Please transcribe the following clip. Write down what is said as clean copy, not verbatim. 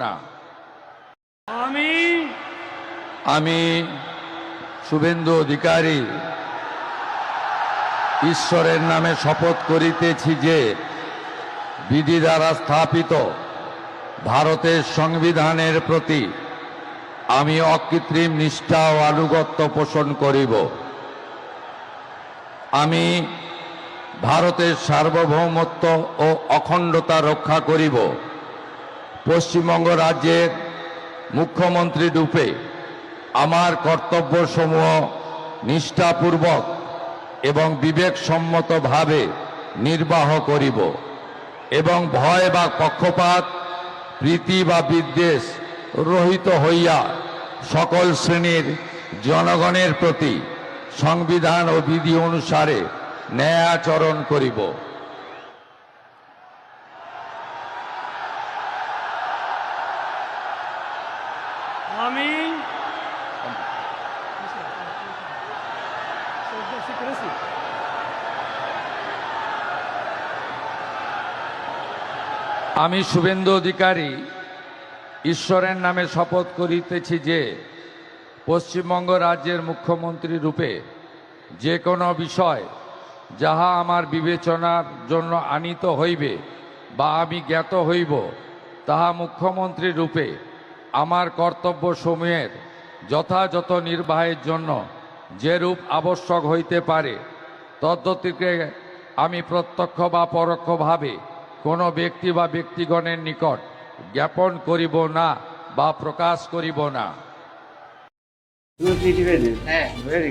না। আমি শুভেন্দু অধিকারী ঈশ্বরের নামে শপথ করিতেছি যে বিধি দ্বারা স্থাপিত ভারতের সংবিধানের প্রতি আমি অকৃত্রিম নিষ্ঠা ও আনুগত্য পোষণ করিব। আমি ভারতের সার্বভৌমত্ব ও অখণ্ডতা রক্ষা করিব। পশ্চিমবঙ্গ রাজ্যের মুখ্যমন্ত্রী রূপে আমার কর্তব্যসমূহ নিষ্ঠাপূর্বক এবং বিবেকসম্মতভাবে নির্বাহ করিব এবং ভয় বা পক্ষপাত, প্রীতি বা বিদ্বেষ রহিত হইয়া সকল শ্রেণীর জনগণের প্রতি সংবিধান ও বিধি অনুসারে ন্যায়াচরণ করিব। আমি শুভেন্দু অধিকারী ঈশ্বরের নামে শপথ করিতেছি যে পশ্চিমবঙ্গ রাজ্যের মুখ্যমন্ত্রী রূপে যে কোনো বিষয় যাহা আমার বিবেচনার জন্য আনীত হইবে বা আমি জ্ঞাত হইব, তাহা মুখ্যমন্ত্রী রূপে আমার কর্তব্যসমূহের যথাযথ নির্বাহের জন্য যেরূপ আবশ্যক হইতে পারে তদ্গতিকে আমি প্রত্যক্ষ বা পরোক্ষভাবে কোনো ব্যক্তি বা ব্যক্তিগণের নিকট জ্ঞাপন করিব না বা প্রকাশ করিব না। Very good.